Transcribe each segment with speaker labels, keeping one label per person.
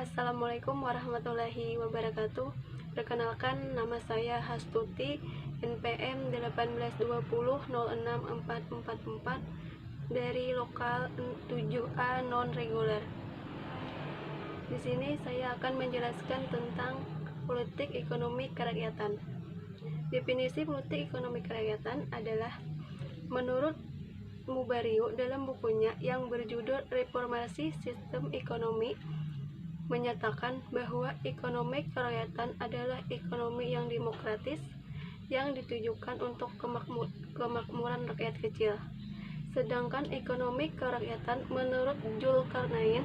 Speaker 1: Assalamualaikum warahmatullahi wabarakatuh. Perkenalkan, nama saya Hastuti, NPM 1820064444 dari lokal 7A non reguler. Di sini saya akan menjelaskan tentang politik ekonomi kerakyatan. Definisi politik ekonomi kerakyatan adalah menurut Mubariu dalam bukunya yang berjudul Reformasi Sistem Ekonomi, menyatakan bahwa ekonomi kerakyatan adalah ekonomi yang demokratis yang ditujukan untuk kemakmuran rakyat kecil. Sedangkan ekonomi kerakyatan menurut Zulkarnain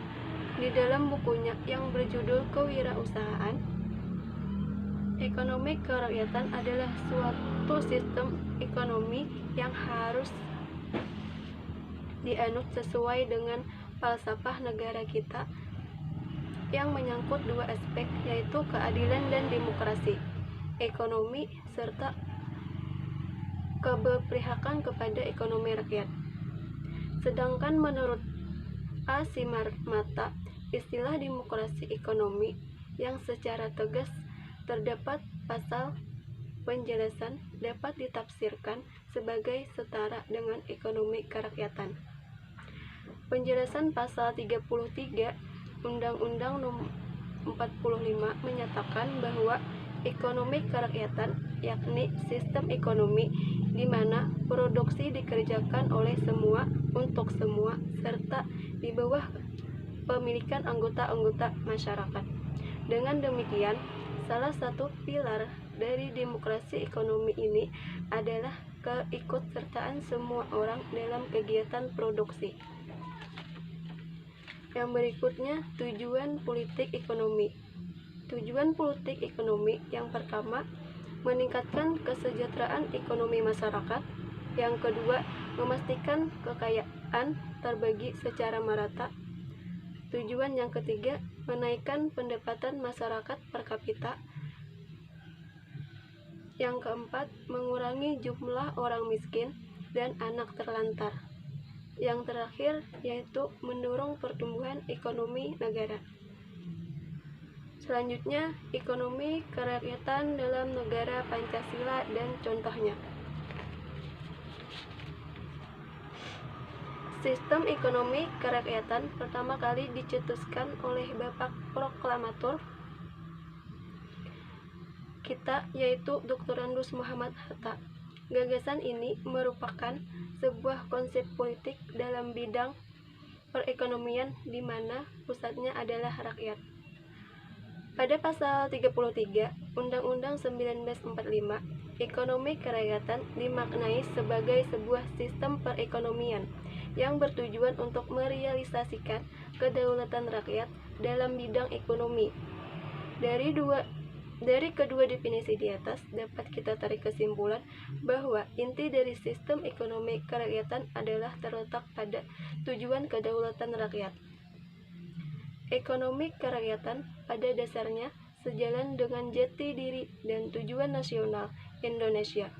Speaker 1: di dalam bukunya yang berjudul Kewirausahaan, ekonomi kerakyatan adalah suatu sistem ekonomi yang harus dianut sesuai dengan falsafah negara kita yang menyangkut dua aspek, yaitu keadilan dan demokrasi, ekonomi, serta keberpihakan kepada ekonomi rakyat. Sedangkan menurut Asimarmata, istilah demokrasi ekonomi yang secara tegas terdapat pasal penjelasan dapat ditafsirkan sebagai setara dengan ekonomi kerakyatan. Penjelasan pasal 33 Undang-Undang Nomor 45 menyatakan bahwa ekonomi kerakyatan yakni sistem ekonomi di mana produksi dikerjakan oleh semua untuk semua serta di bawah pemilikan anggota-anggota masyarakat. Dengan demikian, salah satu pilar dari demokrasi ekonomi ini adalah keikutsertaan semua orang dalam kegiatan produksi. Yang berikutnya, tujuan politik ekonomi. Tujuan politik ekonomi yang pertama, meningkatkan kesejahteraan ekonomi masyarakat. Yang kedua, memastikan kekayaan terbagi secara merata. Tujuan yang ketiga, menaikkan pendapatan masyarakat per kapita. Yang keempat, mengurangi jumlah orang miskin dan anak terlantar. Yang terakhir yaitu mendorong pertumbuhan ekonomi negara. Selanjutnya, ekonomi kerakyatan dalam negara Pancasila dan contohnya. Sistem ekonomi kerakyatan pertama kali dicetuskan oleh Bapak Proklamator kita, yaitu Dr. Andus Muhammad Hatta. Gagasan ini merupakan sebuah konsep politik dalam bidang perekonomian di mana pusatnya adalah rakyat. Pada pasal 33 Undang-Undang 1945, ekonomi kerakyatan dimaknai sebagai sebuah sistem perekonomian yang bertujuan untuk merealisasikan kedaulatan rakyat dalam bidang ekonomi. Dari kedua definisi di atas dapat kita tarik kesimpulan bahwa inti dari sistem ekonomi kerakyatan adalah terletak pada tujuan kedaulatan rakyat. Ekonomi kerakyatan pada dasarnya sejalan dengan jati diri dan tujuan nasional Indonesia,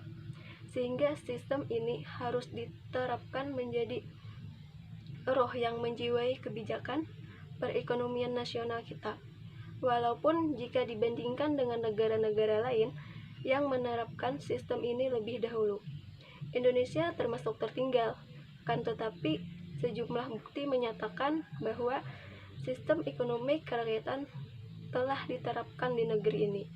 Speaker 1: sehingga sistem ini harus diterapkan menjadi roh yang menjiwai kebijakan perekonomian nasional kita. Walaupun jika dibandingkan dengan negara-negara lain yang menerapkan sistem ini lebih dahulu, Indonesia termasuk tertinggal, kan tetapi sejumlah bukti menyatakan bahwa sistem ekonomi kerakyatan telah diterapkan di negeri ini.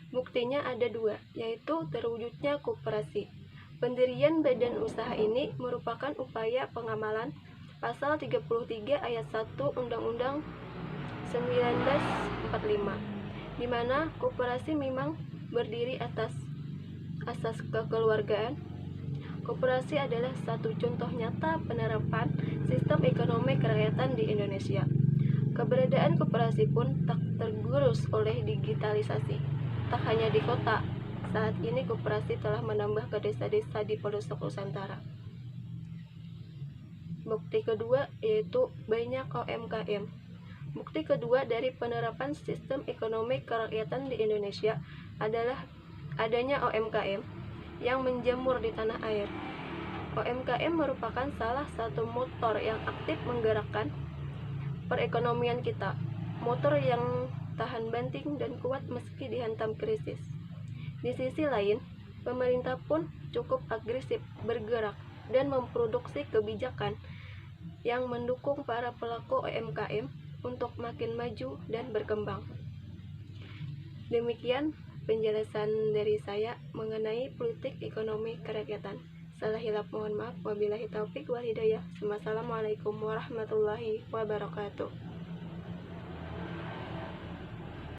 Speaker 1: Buktinya ada dua, yaitu terwujudnya koperasi. Pendirian badan usaha ini merupakan upaya pengamalan Pasal 33 ayat 1 Undang-Undang 1945, di mana koperasi memang berdiri atas asas kekeluargaan. Koperasi adalah satu contoh nyata penerapan sistem ekonomi kerakyatan di Indonesia. Keberadaan koperasi pun tak tergerus oleh digitalisasi. Tak hanya di kota, saat ini koperasi telah menambah ke desa-desa di pelosok Nusantara. Bukti kedua yaitu banyak UMKM. Bukti kedua dari penerapan sistem ekonomi kerakyatan di Indonesia adalah adanya UMKM yang menjamur di tanah air. UMKM merupakan salah satu motor yang aktif menggerakkan perekonomian kita, motor yang tahan banting dan kuat meski dihantam krisis. Di sisi lain, pemerintah pun cukup agresif bergerak dan memproduksi kebijakan yang mendukung para pelaku UMKM untuk makin maju dan berkembang. Demikian penjelasan dari saya mengenai politik ekonomi kerakyatan. Salah hilaf mohon maaf. Wabillahi taufik wal hidayah. Wassalamualaikum warahmatullahi wabarakatuh.